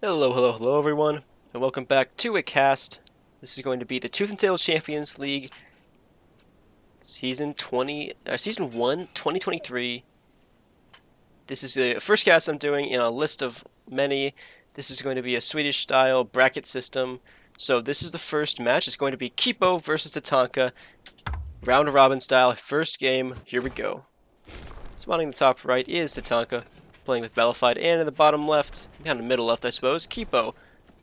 Hello everyone, and welcome back to a cast. This is going to be the Tooth and Tail Champions League Season 1, 2023. This is the first cast I'm doing in a list of many. This is going to be a Swedish style bracket system. So this is the first match. It's going to be Kipo versus Tatanka, round robin style. First game, here we go. Spawning in the top right is Tatanka, playing with Bellified, and in the bottom left, kind of middle left I suppose, Kipo,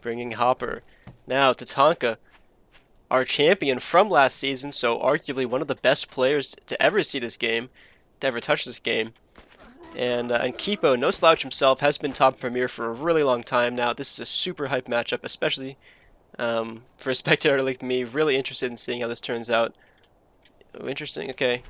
bringing Hopper. Now Tatanka, our champion from last season, so arguably one of the best players to ever see this game, to ever touch this game. And Kipo, no slouch himself, has been top premier for a really long time now. This is a super hype matchup, especially for a spectator like me. Really interested in seeing how this turns out. Oh, interesting. Okay,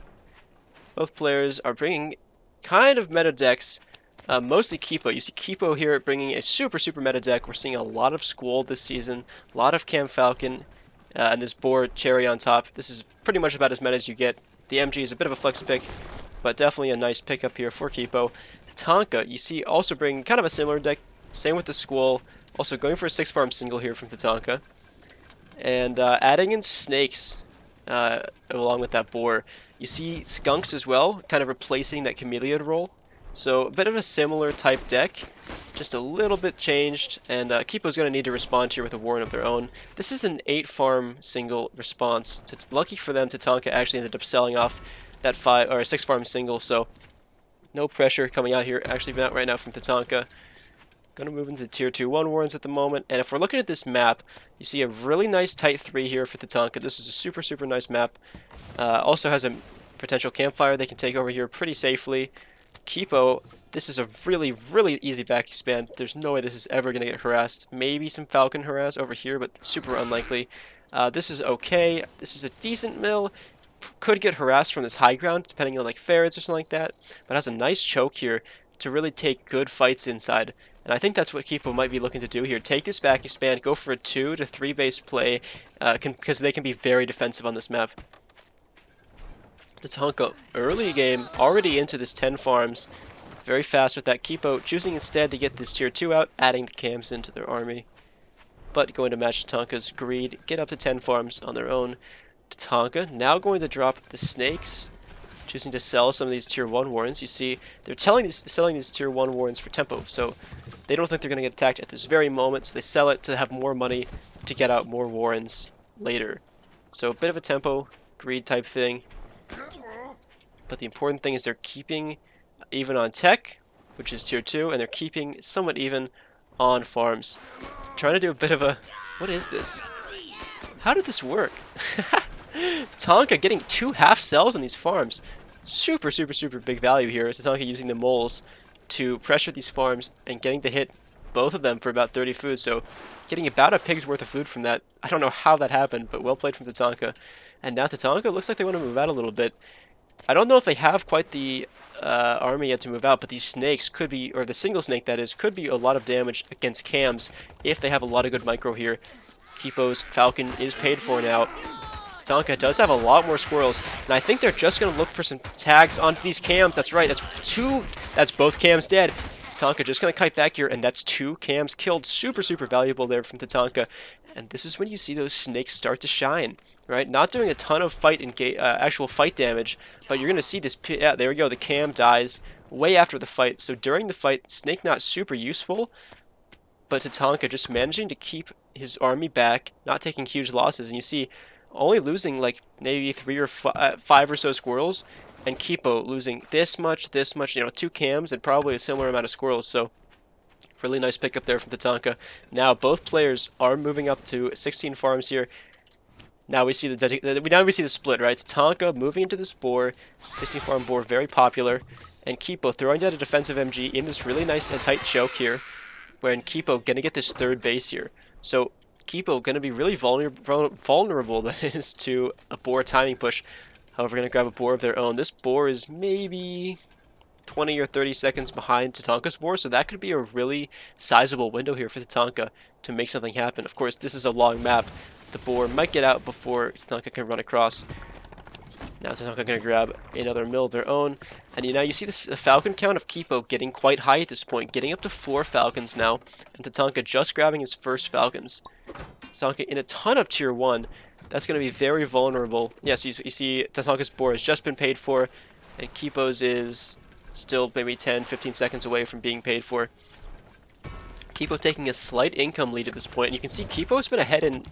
both players are bringing kind of meta decks. Mostly Kipo. You see Kipo here bringing a super meta deck. We're seeing a lot of Squall this season, a lot of Cam Falcon, and this board Cherry on top. This is pretty much about as meta as you get. The MG is a bit of a flex pick, but definitely a nice pickup here for Kipo. Tatanka, you see, also bringing kind of a similar deck. Same with the Squall. Also going for a 6-farm single here from Tatanka. And adding in Snakes along with that boar. You see Skunks as well, kind of replacing that Chameleon role. So a bit of a similar type deck, just a little bit changed, and Kipo's going to need to respond here with a Warren of their own. This is an 8-farm single response. Lucky for them, Tatanka actually ended up selling off that 6-farm single, so no pressure coming out here, actually out right now from Tatanka. Going to move into the Tier 2 1 Warrens at the moment, and if we're looking at this map, you see a really nice tight 3 here for Tatanka. This is a super nice map. Also has a potential campfire they can take over here pretty safely. Kipo, this is a really easy back expand. There's no way this is ever going to get harassed. Maybe some Falcon harass over here, but super unlikely. This is okay. This is a decent mill. Could get harassed from this high ground, depending on like ferrets or something like that. But has a nice choke here to really take good fights inside. And I think that's what Kipo might be looking to do here. Take this back expand, go for a 2 to 3 base play, because they can be very defensive on this map. Tatanka, early game, already into this 10 farms. Very fast with that. Kipo choosing instead to get this tier 2 out, adding the cams into their army. But going to match Tatanka's greed, get up to 10 farms on their own. Tatanka now going to drop the snakes, choosing to sell some of these tier 1 warrens. You see, they're selling these tier 1 warrens for tempo, so they don't think they're going to get attacked at this very moment, so they sell it to have more money to get out more warrens later. So a bit of a tempo greed type thing. But the important thing is they're keeping even on tech, which is tier 2, and they're keeping somewhat even on farms. Trying to do a bit of a... What is this? How did this work? Tatanka getting 2 half cells on these farms. Super big value here. Tatanka using the moles to pressure these farms and getting to hit both of them for about 30 food. So getting about a pig's worth of food from that. I don't know how that happened, but well played from Tatanka. And now Tatanka looks like they want to move out a little bit. I don't know if they have quite the army yet to move out, but these snakes could be, or the single snake that is, could be a lot of damage against cams if they have a lot of good micro here. Kipo's Falcon is paid for now. Tatanka does have a lot more squirrels, and I think they're just going to look for some tags onto these cams. That's right, that's both cams dead. Tatanka just going to kite back here, and that's 2 cams killed. Super valuable there from Tatanka. And this is when you see those snakes start to shine, right? Not doing a ton of actual fight damage, but you're going to see this, yeah, there we go, the cam dies way after the fight. So during the fight, Snake not super useful, but Tatanka just managing to keep his army back, not taking huge losses. And you see, only losing like maybe 3 or 5 or so squirrels, and Kipo losing this much, 2 cams, and probably a similar amount of squirrels. So really nice pickup there from Tatanka. Now both players are moving up to 16 farms here. Now we see the split, right? Tatanka moving into this boar, 16 farm boar, very popular, and Kipo throwing down a defensive MG in this really nice and tight choke here, wherein Kipo gonna get this 3rd base here. So Kipo going to be really vulnerable, that is, to a boar timing push. However, going to grab a boar of their own. This boar is maybe 20 or 30 seconds behind Tatanka's boar, so that could be a really sizable window here for Tatanka to make something happen. Of course, this is a long map. The boar might get out before Tatanka can run across. Now Tatanka going to grab another mill of their own. And now you see this Falcon count of Kipo getting quite high at this point, getting up to 4 Falcons now. And Tatanka just grabbing his first Falcons. Tatanka in a ton of tier 1. That's going to be very vulnerable. Yes, you see Tatanka's board has just been paid for, and Kipo's is still maybe 10-15 seconds away from being paid for. Kipo taking a slight income lead at this point, and you can see Kipo's been ahead in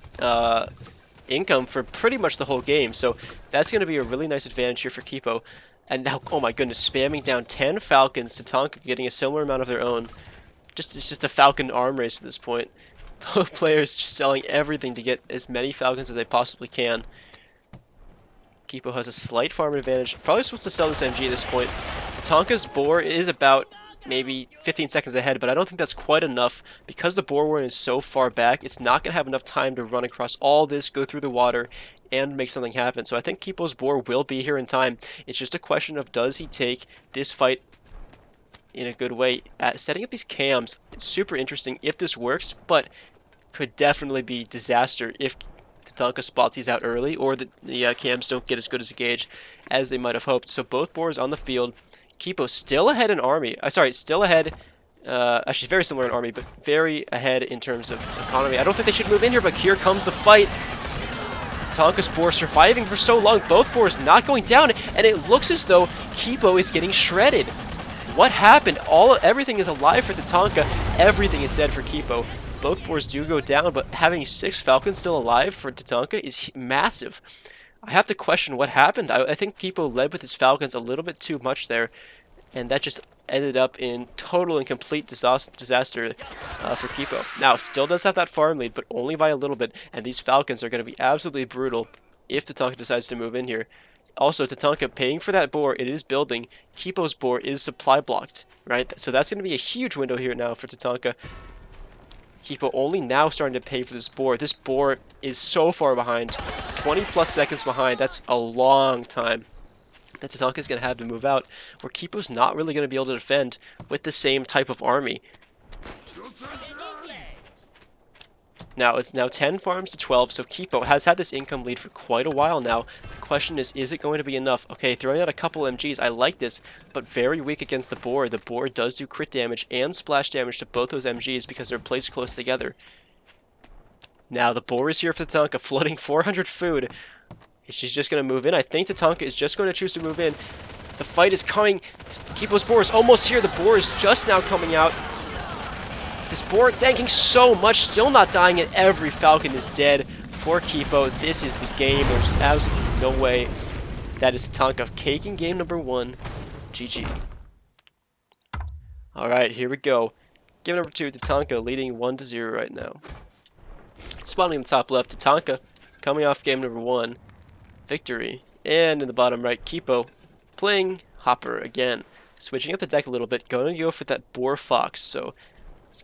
income for pretty much the whole game, so that's going to be a really nice advantage here for Kipo. And now, oh my goodness, spamming down 10 Falcons, Tatanka getting a similar amount of their own. It's just a Falcon arm race at this point. Both players just selling everything to get as many Falcons as they possibly can. Kipo has a slight farm advantage. Probably supposed to sell this MG at this point. Tatanka's boar is about maybe 15 seconds ahead, but I don't think that's quite enough. Because the boar warren is so far back, it's not going to have enough time to run across all this, go through the water, and make something happen. So I think Kipo's boar will be here in time. It's just a question of does he take this fight in a good way. Setting up these cams, it's super interesting if this works, but could definitely be disaster if Tatanka spots these out early, or the cams don't get as good as a gauge as they might have hoped. So both boars on the field. Kipo still ahead in army. Still ahead. Actually, very similar in army, but very ahead in terms of economy. I don't think they should move in here, but here comes the fight. Tatanka's boar surviving for so long. Both boars not going down, and it looks as though Kipo is getting shredded. What happened? Everything is alive for Tatanka. Everything is dead for Kipo. Both boars do go down, but having 6 Falcons still alive for Tatanka is massive. I have to question what happened. I think Kipo led with his Falcons a little bit too much there, and that just ended up in total and complete disaster for Kipo. Now, still does have that farm lead, but only by a little bit, and these Falcons are going to be absolutely brutal if Tatanka decides to move in here. Also, Tatanka paying for that boar, it is building. Kipo's boar is supply blocked, right? So that's going to be a huge window here now for Tatanka. Kipo only now starting to pay for this boar. This boar is so far behind. 20 plus seconds behind. That's a long time that Tatanka is going to have to move out, where Kipo's not really going to be able to defend with the same type of army. Now, it's now 10 farms to 12, so Kipo has had this income lead for quite a while now. The question is it going to be enough? Okay, throwing out a couple MGs, I like this, but very weak against the boar. The boar does do crit damage and splash damage to both those MGs because they're placed close together. Now, the boar is here for Tatanka, flooding 400 food. She's just going to move in. I think Tatanka is just going to choose to move in. The fight is coming. Kipo's boar is almost here. The boar is just now coming out. This boar tanking so much, still not dying, and every Falcon is dead for Kipo. This is the game. There's absolutely no way. That is Tatanka caking game number 1. GG. Alright, here we go. Game number 2, Tatanka leading 1-0 right now. Spawning in the top left, Tatanka coming off game number 1. Victory. And in the bottom right, Kipo playing Hopper again. Switching up the deck a little bit, going to go for that Boar Fox. So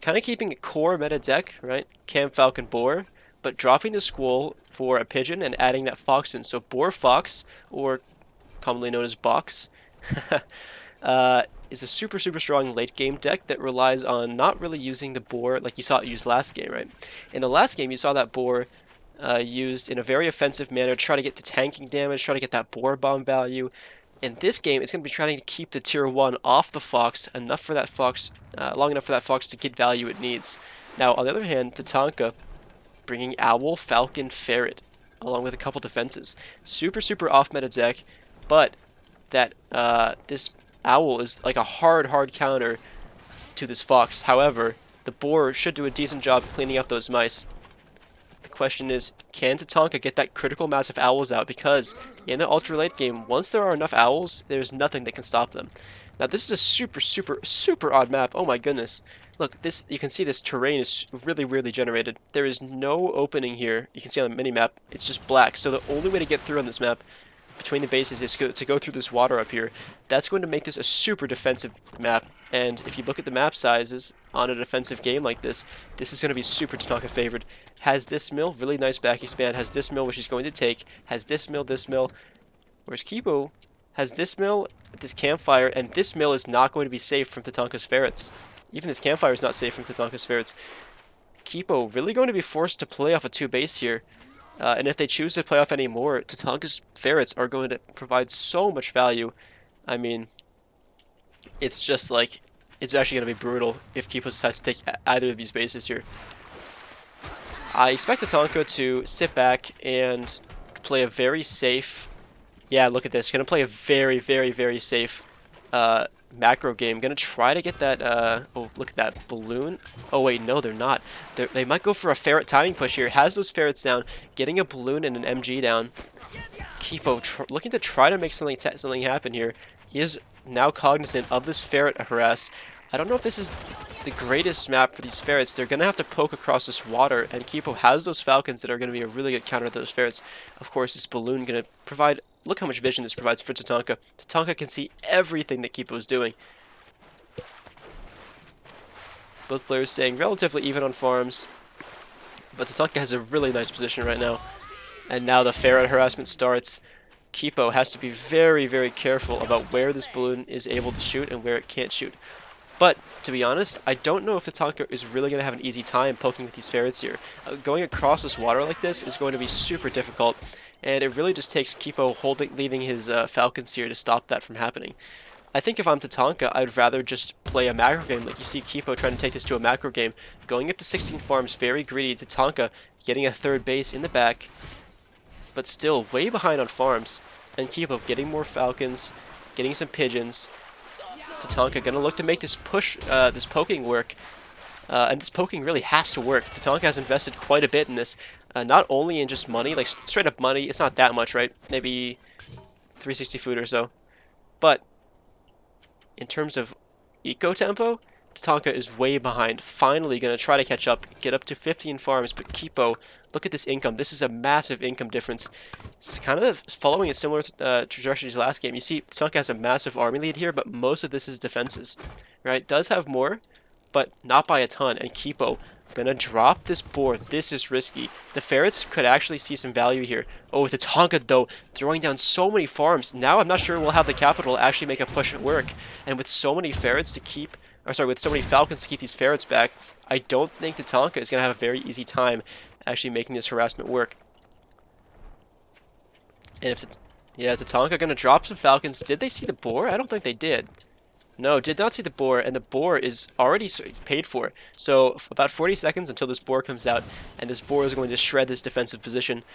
kind of keeping a core meta deck, right? Cam Falcon Boar, but dropping the Squall for a Pigeon and adding that Fox in. So Boar Fox, or commonly known as Box, is a super strong late game deck that relies on not really using the Boar like you saw it used last game, right? In the last game, you saw that Boar used in a very offensive manner, try to get to tanking damage, try to get that Boar Bomb value. In this game, it's going to be trying to keep the tier 1 off the Fox, enough for that Fox, long enough for that Fox to get value it needs. Now, on the other hand, Tatanka bringing Owl, Falcon, Ferret, along with a couple defenses. Super off meta deck, but that this Owl is like a hard counter to this Fox. However, the Boar should do a decent job cleaning up those mice. The question is, can Tatanka get that critical mass of owls out? Because in the ultra late game, once there are enough owls, there's nothing that can stop them. Now this is a super odd map. Oh my goodness. Look, this, you can see this terrain is really weirdly generated. There is no opening here. You can see on the mini-map, it's just black. So the only way to get through on this map between the bases is to go through this water up here. That's going to make this a super defensive map. And if you look at the map sizes on a defensive game like this, this is going to be super Tatanka favored. Has this mill, really nice back expand, has this mill which he's going to take, has this mill, whereas Kipo has this mill, this campfire, and this mill is not going to be safe from Tatanka's ferrets. Even this campfire is not safe from Tatanka's ferrets. Kipo really going to be forced to play off a 2 base here. And if they choose to play off any more, Tatanka's ferrets are going to provide so much value. I mean, it's just like, it's actually going to be brutal if Kipo decides to take either of these bases here. I expect Tatanka to sit back and play a very safe... Yeah, look at this. Going to play a very, very, very safe macro game. Going to try to get that... oh, look at that. Balloon? Oh, wait, no, they're not. They might go for a ferret timing push here. Has those ferrets down. Getting a balloon and an MG down. Kipo looking to try to make something happen here. He is now cognizant of this ferret harass. I don't know if this is the greatest map for these ferrets. They're going to have to poke across this water, and Kipo has those falcons that are going to be a really good counter to those ferrets. Of course, this balloon going to provide... Look how much vision this provides for Tatanka. Tatanka can see everything that Kipo is doing. Both players staying relatively even on farms, but Tatanka has a really nice position right now. And now the ferret harassment starts. Kipo has to be very, very careful about where this balloon is able to shoot and where it can't shoot. But, to be honest, I don't know if Tatanka is really going to have an easy time poking with these ferrets here. Going across this water like this is going to be super difficult, and it really just takes Kipo leaving his falcons here to stop that from happening. I think if I'm Tatanka, I'd rather just play a macro game. Like you see Kipo trying to take this to a macro game. Going up to 16 farms, very greedy. Tatanka getting a third base in the back, but still way behind on farms. And Kipo getting more falcons, getting some pigeons. Tatanka gonna look to make this push, this poking work. And this poking really has to work. Tatanka has invested quite a bit in this. Not only in just money, like straight up money. It's not that much, right? Maybe 360 food or so. But in terms of eco tempo, Tatanka is way behind. Finally going to try to catch up, get up to 15 farms, but Kipo, look at this income. This is a massive income difference. It's kind of following a similar trajectory to last game. You see, Tatanka has a massive army lead here, but most of this is defenses, right? Does have more, but not by a ton. And Kipo gonna drop this boar. This is risky. The ferrets could actually see some value here. Oh, Tatanka though, throwing down so many farms. Now I'm not sure we'll have the capital to actually make a push work. And with so many ferrets to keep, or sorry, with so many falcons to keep these ferrets back, I don't think Tatanka is gonna have a very easy time actually making this harassment work. And if it's, yeah, Tatanka gonna drop some falcons. Did they see the boar? I don't think they did. No, did not see the boar, and the boar is already paid for. So about 40 seconds until this boar comes out, and this boar is going to shred this defensive position.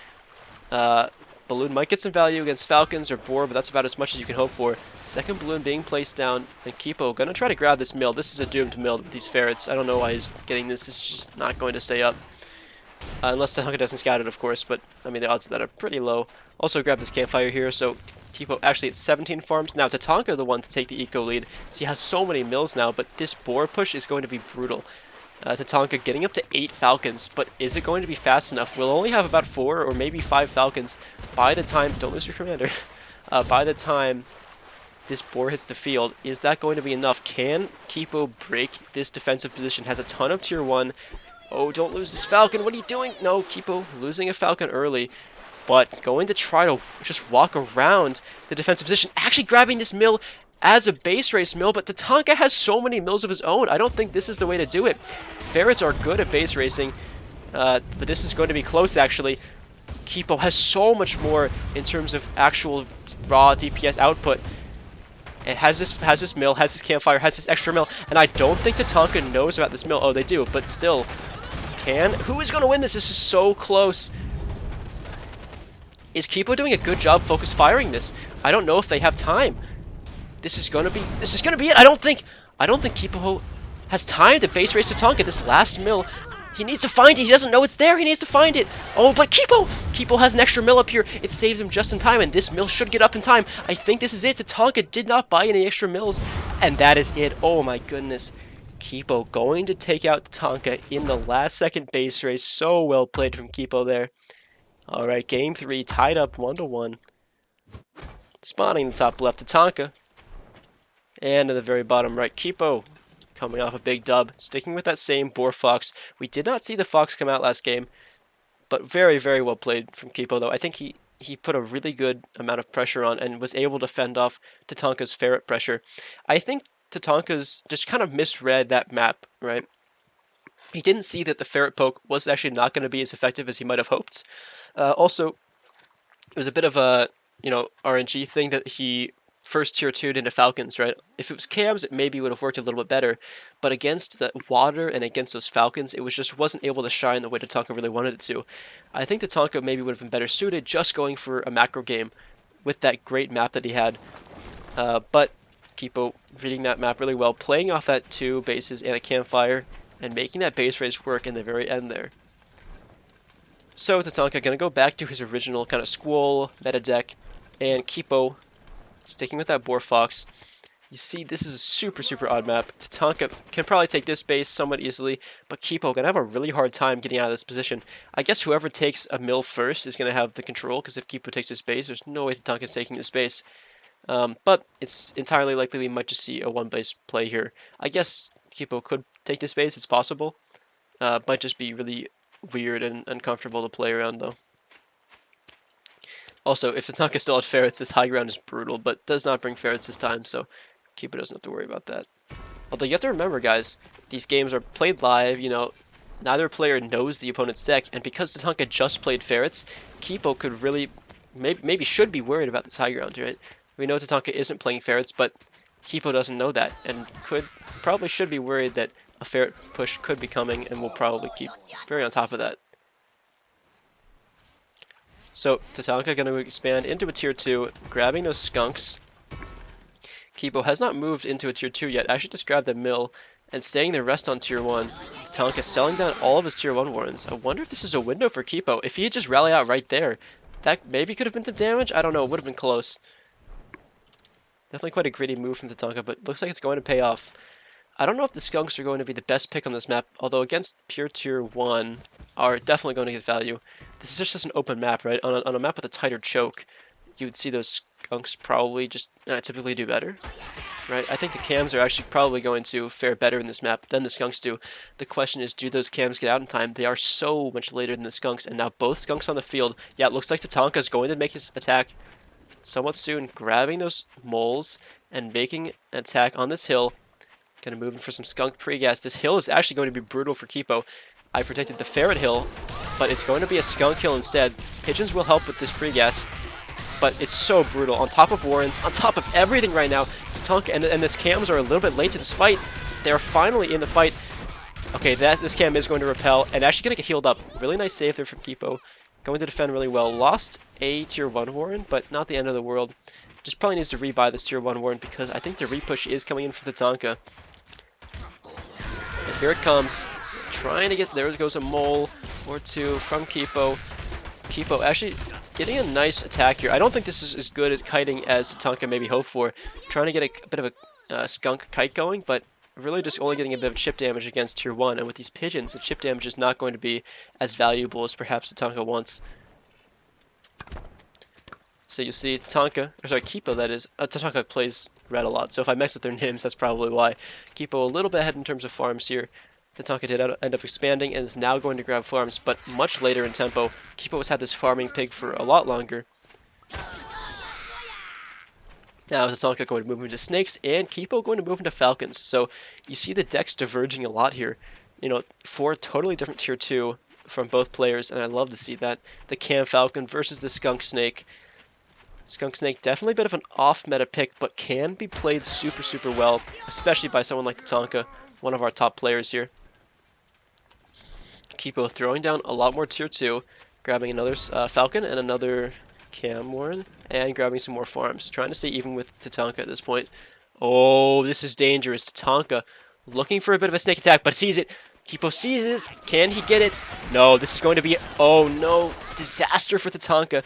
Balloon might get some value against falcons or boar, but that's about as much as you can hope for. Second balloon being placed down, and Kipo gonna try to grab this mill. This is a doomed mill with these ferrets. I don't know why he's getting this. This is just not going to stay up. Unless Tatanka doesn't scout it, of course, but I mean the odds of that are pretty low. Also grab this campfire here, so Kipo actually at 17 farms. Now Tatanka the one to take the eco lead. So he has so many mills now, but this boar push is going to be brutal. Tatanka getting up to 8 falcons, but is it going to be fast enough? We'll only have about 4 or maybe 5 falcons by the time, don't lose your commander, by the time this boar hits the field. Is that going to be enough? Can Kipo break this defensive position? Has a ton of tier 1. Oh, don't lose this falcon. What are you doing? No, Kipo losing a falcon early, but going to try to just walk around the defensive position. Actually grabbing this mill as a base race mill, but Tatanka has so many mills of his own. I don't think this is the way to do it. Ferrets are good at base racing, but this is going to be close, actually. Kipo has so much more in terms of actual raw DPS output. It has this mill, has this campfire, has this extra mill, and I don't think Tatanka knows about this mill. Oh, they do, but still. Who is going to win this? This is so close. Is Kipo doing a good job focus firing this? I don't know if they have time. This is gonna be it. I don't think Kipo has time to base race Tatanka. This last mill, he needs to find it. He doesn't know it's there. He needs to find it. Oh, but Kipo has an extra mill up here. It saves him just in time, and this mill should get up in time. I think this is it. Tatanka did not buy any extra mills, and that is it. Oh my goodness. Kipo going to take out Tatanka in the last second base race. So well played from Kipo there. Alright, game 3, tied up 1-1. Spawning in the top left, Tatanka. And at the very bottom right, Kipo. Coming off a big dub. Sticking with that same boar fox. We did not see the fox come out last game. But very, very well played from Kipo, though. I think he put a really good amount of pressure on and was able to fend off Tatanka's ferret pressure. I think Tatanka's just kind of misread that map, right? He didn't see that the ferret poke was actually not going to be as effective as he might have hoped. Also, it was a bit of a, RNG thing that he first tier 2'd into Falcons, right? If it was cams, it maybe would have worked a little bit better, but against the water and against those Falcons, it was just wasn't able to shine the way Tatanka really wanted it to. I think Tatanka maybe would have been better suited just going for a macro game with that great map that he had. But Kipo reading that map really well, playing off that 2 bases and a campfire, and making that base race work in the very end there. So Tatanka gonna go back to his original kind of Squall meta deck, and Kipo sticking with that Boar Fox. You see, this is a super odd map. Tatanka can probably take this base somewhat easily, but Kipo gonna have a really hard time getting out of this position. I guess whoever takes a mill first is gonna have the control, because if Kipo takes this base, there's no way Tatanka's taking this base. But it's entirely likely we might just see a 1-base play here. I guess Kipo could take this base, it's possible. Might just be really weird and uncomfortable to play around, though. Also, if Tatanka still had ferrets, this high ground is brutal, but does not bring ferrets this time, so Kipo doesn't have to worry about that. Although you have to remember, guys, these games are played live, neither player knows the opponent's deck, and because Tatanka just played ferrets, Kipo could really, maybe should be worried about this high ground, right? We know Tatanka isn't playing ferrets, but Kipo doesn't know that, and probably should be worried that a ferret push could be coming, and will probably keep very on top of that. So Tatanka going to expand into a tier 2, grabbing those skunks. Kipo has not moved into a tier 2 yet, actually just grabbed a mill, and staying the rest on tier 1. Tatanka selling down all of his tier 1 warrens. I wonder if this is a window for Kipo. If he had just rallied out right there, that maybe could have been some damage? I don't know, it would have been close. Definitely quite a greedy move from Tatanka, but looks like it's going to pay off. I don't know if the skunks are going to be the best pick on this map, although against pure tier 1 are definitely going to get value. This is just an open map, right? On a map with a tighter choke, you would see those skunks probably just typically do better, right? I think the cams are actually probably going to fare better in this map than the skunks do. The question is, do those cams get out in time? They are so much later than the skunks, and now both skunks on the field. Yeah, it looks like Tatanka is going to make his attack somewhat soon, grabbing those moles and making an attack on this hill. Gonna move in for some skunk pre-gas. This hill is actually going to be brutal for Kipo. I predicted the ferret hill, but it's going to be a skunk hill instead. Pigeons will help with this pre-gas, but it's so brutal. On top of warrens, on top of everything right now, Tatanka and this cams are a little bit late to this fight. They are finally in the fight. Okay, this cam is going to repel, and actually gonna get healed up. Really nice save there from Kipo. Going to defend really well. Lost a tier 1 warren, but not the end of the world. Just probably needs to rebuy this tier 1 warren, because I think the repush is coming in for Tatanka. And here it comes. Trying to get, there goes a mole or 2 from Kipo. Kipo actually getting a nice attack here. I don't think this is as good at kiting as Tatanka maybe hoped for. Trying to get a bit of a skunk kite going, but really just only getting a bit of chip damage against tier 1. And with these pigeons, the chip damage is not going to be as valuable as perhaps Tatanka wants. So you see Kipo, that is. Tatanka plays red a lot, so if I mess up their names, that's probably why. Kipo a little bit ahead in terms of farms here. Tatanka did end up expanding and is now going to grab farms, but much later in tempo. Kipo has had this farming pig for a lot longer. Now Tatanka going to move into snakes, and Kipo going to move into falcons. So you see the decks diverging a lot here. 4 totally different tier 2 from both players, and I love to see that. The Cam Falcon versus the Skunk Snake. Skunk Snake, definitely a bit of an off-meta pick, but can be played super well, especially by someone like Tatanka, one of our top players here. Kipo throwing down a lot more tier 2, grabbing another Falcon and another Cam Warren, and grabbing some more farms. Trying to stay even with Tatanka at this point. Oh, this is dangerous. Tatanka looking for a bit of a snake attack, but sees it. Kipo seizes. Can he get it? No, this is going to be, oh no, disaster for Tatanka.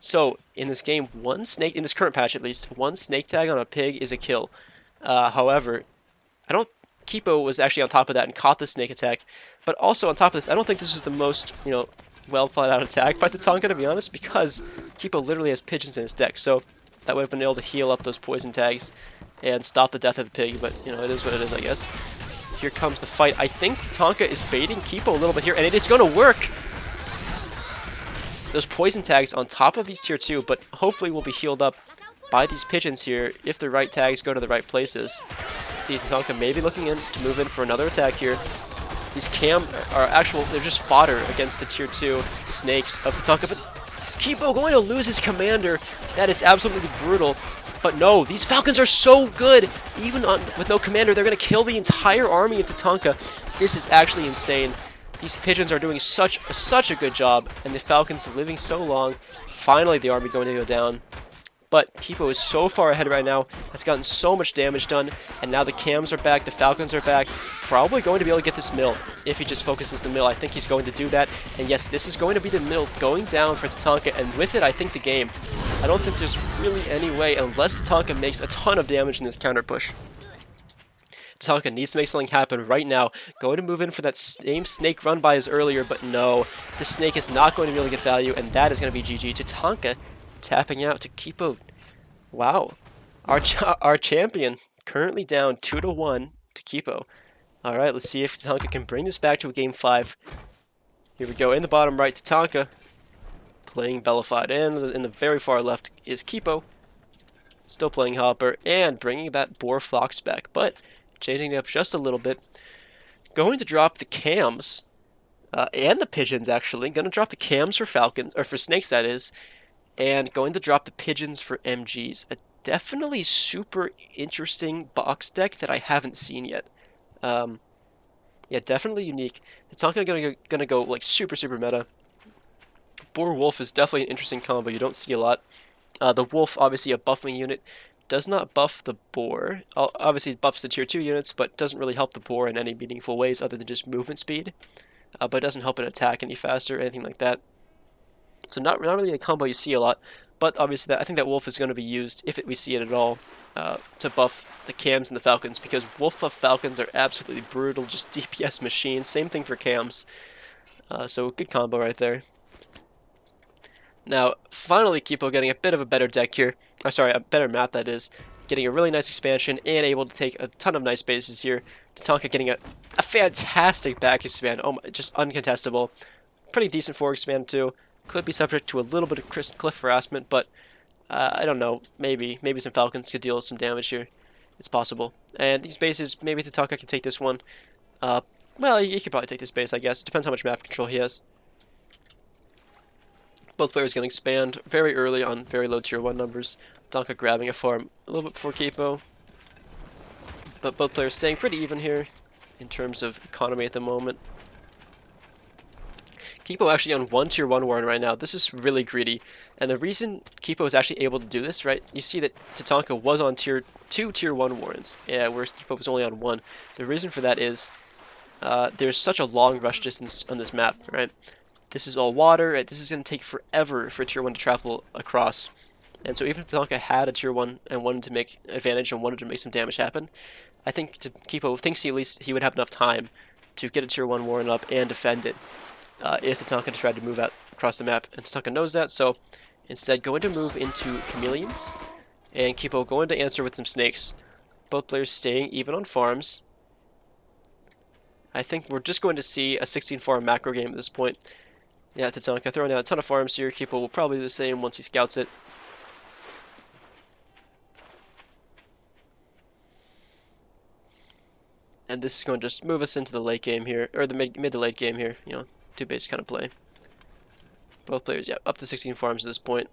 So, in this game, in this current patch at least, 1 snake tag on a pig is a kill. However, Kipo was actually on top of that and caught the snake attack. But also on top of this, I don't think this was the most, well thought out attack by Tatanka, to be honest, because Kipo literally has pigeons in his deck. So, that would have been able to heal up those poison tags and stop the death of the pig. But, it is what it is, I guess. Here comes the fight. I think Tatanka is baiting Kipo a little bit here, and it is going to work! Those poison tags on top of these tier 2, but hopefully will be healed up by these pigeons here if the right tags go to the right places. Let's see, Tatanka maybe looking in to move in for another attack here. These cam are actual, they're just fodder against the tier 2 snakes of Tatanka, but Kipo going to lose his commander. That is absolutely brutal. But no, these Falcons are so good. Even with no commander, they're going to kill the entire army of Tatanka. This is actually insane. These pigeons are doing such a good job, and the Falcons living so long. Finally, the army going to go down. But Kipo is so far ahead right now, has gotten so much damage done, and now the cams are back, the Falcons are back. Probably going to be able to get this mill if he just focuses the mill. I think he's going to do that, and yes, this is going to be the mill going down for Tatanka, and with it, I think the game. I don't think there's really any way, unless Tatanka makes a ton of damage in this counter push. Tatanka needs to make something happen right now. Going to move in for that same snake run by as earlier, but no, the snake is not going to be able to get value, and that is going to be GG. Tatanka tapping out to Kipo. Wow. Our champion currently down 2-1 to Kipo. Alright, let's see if Tatanka can bring this back to a game 5. Here we go. In the bottom right, Tatanka playing Bellified. And in the very far left is Kipo. Still playing Hopper and bringing that Boar Fox back. But changing it up just a little bit. Going to drop the cams and the pigeons, actually. Going to drop the cams for Falcons, or for snakes, that is. And going to drop the pigeons for MGs. A definitely super interesting box deck that I haven't seen yet. Yeah, definitely unique. Tatanka gonna go like super meta. Boar Wolf is definitely an interesting combo you don't see a lot. The Wolf, obviously a buffing unit, does not buff the Boar. Obviously it buffs the tier 2 units, but doesn't really help the Boar in any meaningful ways other than just movement speed. But it doesn't help it attack any faster or anything like that. So not really a combo you see a lot, but obviously I think that Wolf is going to be used, if we see it at all, to buff the cams and the Falcons, because Wolf buff Falcons are absolutely brutal, just DPS machines. Same thing for cams. So good combo right there. Now, finally Kipo getting a bit of a better deck here. Oh, sorry, a better map that is. Getting a really nice expansion and able to take a ton of nice bases here. Tatanka getting a fantastic back expand. Oh my, just uncontestable. Pretty decent forward expand too. Could be subject to a little bit of cliff harassment, but I don't know. Maybe some Falcons could deal some damage here. It's possible. And these bases, maybe Tatanka can take this one. Well, he could probably take this base, I guess. Depends how much map control he has. Both players going to expand very early on very low tier 1 numbers. Tatanka grabbing a farm a little bit before Kipo. But both players staying pretty even here in terms of economy at the moment. Kipo actually on 1 tier 1 Warren right now. This is really greedy. And the reason Kipo is actually able to do this, right? You see that Tatanka was on tier 2 tier 1 Warrens. Yeah, whereas Kipo was only on 1. The reason for that is there's such a long rush distance on this map, right? This is all water, right? This is going to take forever for tier 1 to travel across. And so even if Tatanka had a tier 1 and wanted to make advantage and wanted to make some damage happen, I think Kipo thinks at least he would have enough time to get a tier 1 Warren up and defend it. If Tatanka tried to move out across the map, and Tatanka knows that, so instead going to move into Chameleons, and Kipo going to answer with some snakes. Both players staying even on farms. I think we're just going to see a 16 farm macro game at this point. Yeah, Tatanka throwing out a ton of farms here. Kipo will probably do the same once he scouts it. And this is going to just move us into the late game here, or the mid to late game here, you know. Two base kind of play. Both players, yeah, up to 16 farms at this point.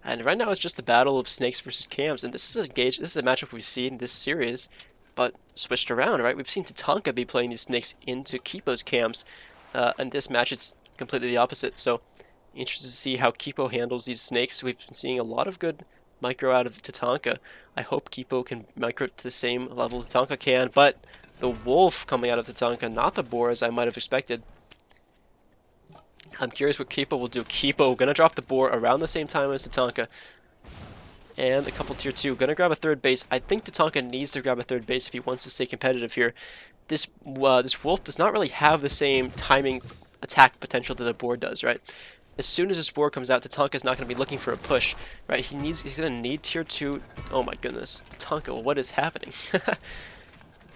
And right now it's just the battle of snakes versus cams, and this is a matchup we've seen this series, but switched around, right? We've seen Tatanka be playing these snakes into Kipo's cams, and this match it's completely the opposite. So interested to see how Kipo handles these snakes. We've been seeing a lot of good micro out of Tatanka. I hope Kipo can micro to the same level Tatanka can, but the wolf coming out of Tatanka, not the boar as I might have expected. I'm curious what Kipo will do. Kipo gonna drop the boar around the same time as Tatanka. And a couple tier 2. Gonna grab a third base. I think Tatanka needs to grab a third base if he wants to stay competitive here. This wolf does not really have the same timing attack potential that the boar does, right? As soon as this boar comes out, Tatanka is not going to be looking for a push, right? He's going to need tier 2. Oh my goodness. Tatanka, what is happening?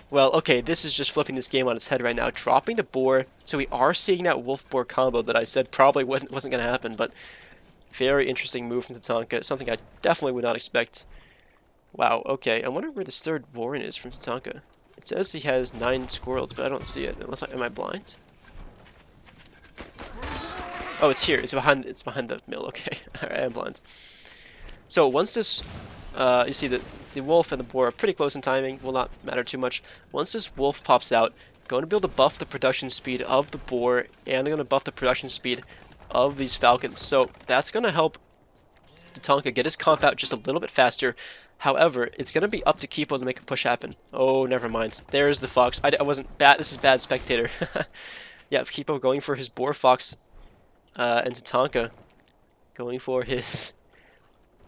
Well, okay, this is just flipping this game on its head right now. Dropping the boar, so we are seeing that wolf-boar combo that I said probably wasn't going to happen, but very interesting move from Tatanka, something I definitely would not expect. Wow, okay, I wonder where this third Warren is from Tatanka. It says he has 9 squirrels, but I don't see it. Unless am I blind? Oh, it's here. It's behind the mill. Okay, alright, I'm blind. So once this, you see that the wolf and the boar are pretty close in timing. Will not matter too much. Once this wolf pops out, going to be able to buff the production speed of the boar, and I'm going to buff the production speed of these falcons. So that's going to help Tatanka get his comp out just a little bit faster. However, it's going to be up to Kipo to make a push happen. Oh, never mind. There's the fox. I wasn't bad. This is bad spectator. Yeah, Kipo going for his boar fox, and Tatanka going for his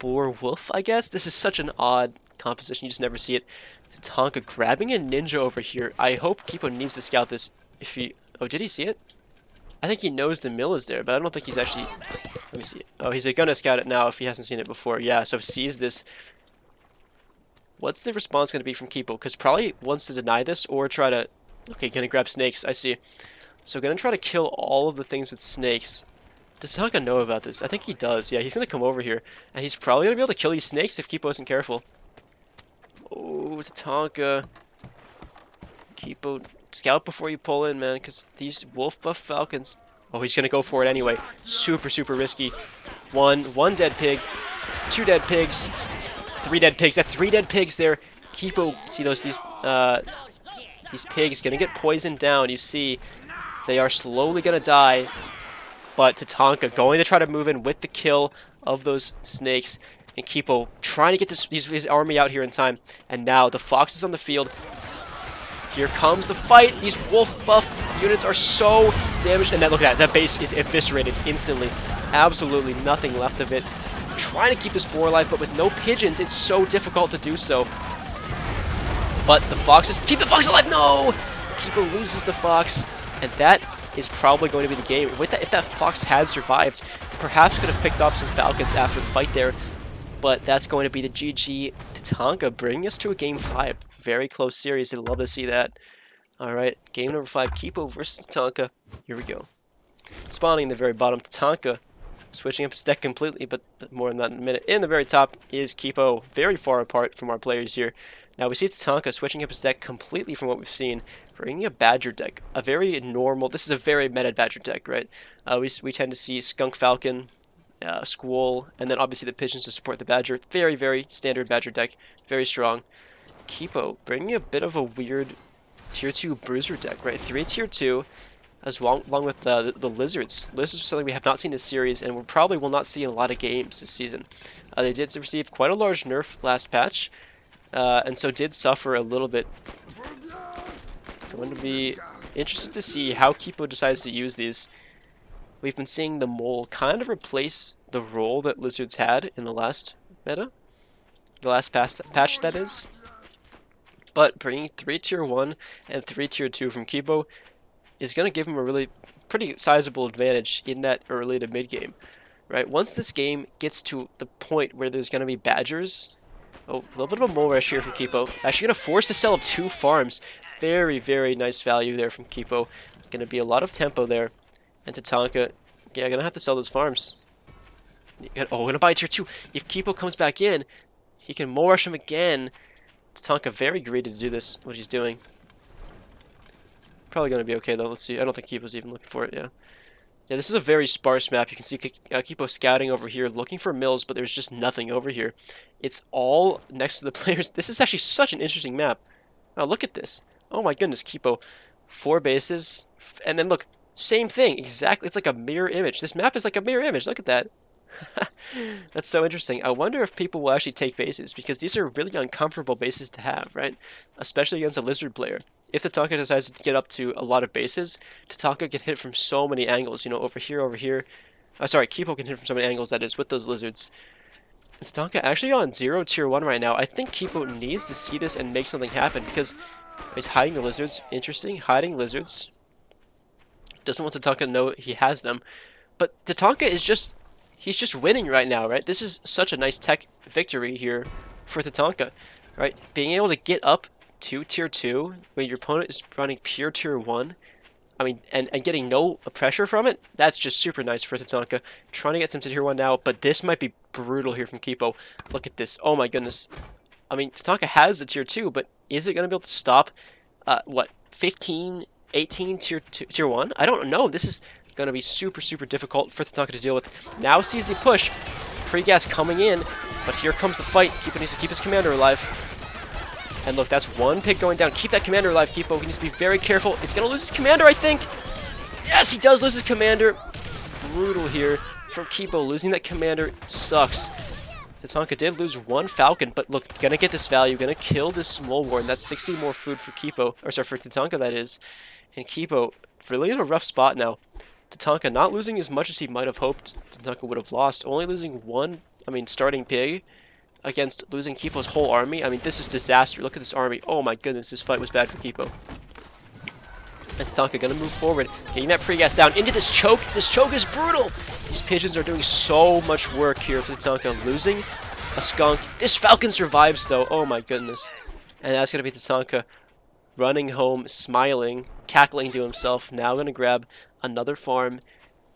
boar wolf, I guess. This is such an odd composition. You just never see it. Tatanka grabbing a ninja over here. I hope Kipo needs to scout this. If he... Oh, did he see it? I think he knows the mill is there, but I don't think he's actually... Let me see it. Oh, he's gonna scout it now if he hasn't seen it before. Yeah, so sees this. What's the response gonna be from Kipo? Because probably wants to deny this or try to... Okay, gonna grab snakes. I see. So gonna try to kill all of the things with snakes. Does Tatanka know about this? I think he does. Yeah, he's gonna come over here. And he's probably gonna be able to kill these snakes if Kipo isn't careful. Oh, Tatanka. Kipo, scout before you pull in, man, because these wolf buff falcons... Oh, he's gonna go for it anyway. Super, super risky. One dead pig. 2 dead pigs. 3 dead pigs. That's 3 dead pigs there. Kipo, see these pigs gonna get poisoned down. You see, they are slowly gonna die. But Tatanka going to try to move in with the kill of those snakes. And Kipo trying to get his army out here in time. And now the fox is on the field. Here comes the fight. These wolf buff units are so damaged. And look at that. That base is eviscerated instantly. Absolutely nothing left of it. Trying to keep this boar alive, but with no pigeons, it's so difficult to do so. But the foxes... Keep the fox alive! No! Kipo loses the fox. And that is probably going to be the game. With that, if that fox had survived, perhaps could have picked off some falcons after the fight there. But that's going to be the GG. Tatanka bringing us to a game 5. Very close series. I'd love to see that. Alright, game number 5, Kipo versus Tatanka. Here we go. Spawning in the very bottom, Tatanka switching up his deck completely, but more on that in a minute. In the very top is Kipo, very far apart from our players here. Now we see Tatanka switching up his deck completely from what we've seen, bringing a Badger deck. A very normal, this is a very meta Badger deck, right? We tend to see Skunk Falcon, Squall, and then obviously the pigeons to support the Badger. Very, very standard Badger deck, very strong. Kipo bringing a bit of a weird tier 2 bruiser deck, right? 3 tier 2, along with the lizards. Lizards are something we have not seen this series, and we probably will not see in a lot of games this season. They did receive quite a large nerf last patch, and so did suffer a little bit. Going to be interested to see how Kipo decides to use these. We've been seeing the mole kind of replace the role that lizards had in the last meta. The last patch, that is. But bringing 3 tier 1 and 3 tier 2 from Kipo is going to give him a really pretty sizable advantage in that early to mid game. Right? Once this game gets to the point where there's going to be badgers... Oh, a little bit of a mole rush here from Kipo. Actually going to force the sell of 2 farms. Very, very nice value there from Kipo. Going to be a lot of tempo there. And Tatanka, yeah, going to have to sell those farms. Oh, going to buy tier 2. If Kipo comes back in, he can mole rush him again. Tatanka very greedy to do this, what he's doing. Probably going to be okay, though. Let's see. I don't think Kipo's even looking for it, yeah. Yeah, this is a very sparse map. You can see Kipo scouting over here, looking for mills, but there's just nothing over here. It's all next to the players. This is actually such an interesting map. Oh, look at this. Oh my goodness, Kipo. 4 bases, and then look, same thing, exactly. It's like a mirror image. This map is like a mirror image. Look at that. That's so interesting. I wonder if people will actually take bases, because these are really uncomfortable bases to have, right? Especially against a lizard player. If Tatanka decides to get up to a lot of bases, Tatanka can hit from so many angles. You know, over here, over here. Sorry, Kipo can hit from so many angles, that is, with those lizards. And Tatanka actually on 0 tier 1 right now. I think Kipo needs to see this and make something happen, because he's hiding the lizards. Interesting, hiding lizards. Doesn't want Tatanka to know he has them. But Tatanka is just... He's just winning right now, right? This is such a nice tech victory here for Tatanka, right? Being able to get up to tier 2 when your opponent is running pure tier 1, I mean, and getting no pressure from it, that's just super nice for Tatanka. Trying to get some to tier 1 now, but this might be brutal here from Kipo. Look at this. Oh my goodness. I mean, Tatanka has the tier 2, but is it going to be able to stop what, 15, 18 tier 1? I don't know. This is going to be super, super difficult for Tatanka to deal with. Now sees the push. Pre-gas coming in, but here comes the fight. Kipo needs to keep his commander alive. And look, that's one pig going down. Keep that commander alive, Kipo. He needs to be very careful. He's going to lose his commander, I think. Yes, he does lose his commander. Brutal here from Kipo. Losing that commander sucks. Tatanka did lose one Falcon, but look, gonna get this value, gonna kill this Mole Warden. That's 60 more food for Kipo, or sorry, for Tatanka, that is. And Kipo, really in a rough spot now. Tatanka not losing as much as he might have hoped Tatanka would have lost. Only losing one, starting pig against losing Kipo's whole army. I mean, this is disaster. Look at this army. Oh my goodness, this fight was bad for Kipo. And Tatanka gonna move forward, getting that pre-gas down into this choke. This choke is brutal. These pigeons are doing so much work here for Tatanka. Losing a skunk. This Falcon survives though. Oh my goodness. And that's gonna be Tatanka running home, smiling, cackling to himself. Now gonna grab another farm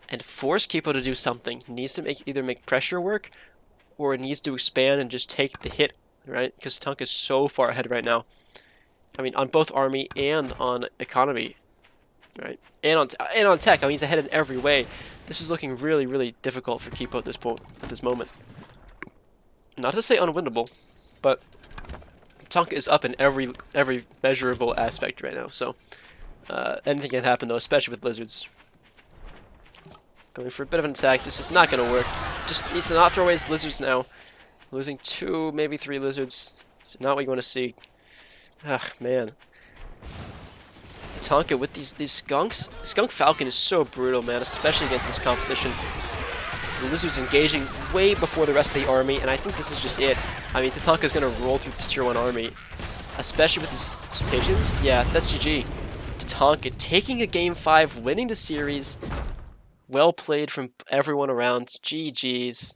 and force Kipo to do something. He needs to either make pressure work, or it needs to expand and just take the hit, right? Because Tatanka is so far ahead right now. I mean, on both army and on economy. Right, and on tech. I mean, he's ahead in every way. This is looking really, really difficult for Kipo at this moment. Not to say unwinnable, but Tatanka is up in every measurable aspect right now. So anything can happen though, especially with lizards. Going for a bit of an attack. This is not going to work. Just needs to not throw away his lizards now. Losing 2, maybe 3 lizards. It's not what you want to see. Ah, man. Tatanka with these skunks. The skunk falcon is so brutal, man, especially against this composition. The lizard's engaging way before the rest of the army, and I think this is just it. I mean, Tatanka's gonna roll through this tier 1 army, especially with these pigeons. Yeah, that's GG. Tatanka taking a game 5, winning the series. Well played from everyone around. GG's.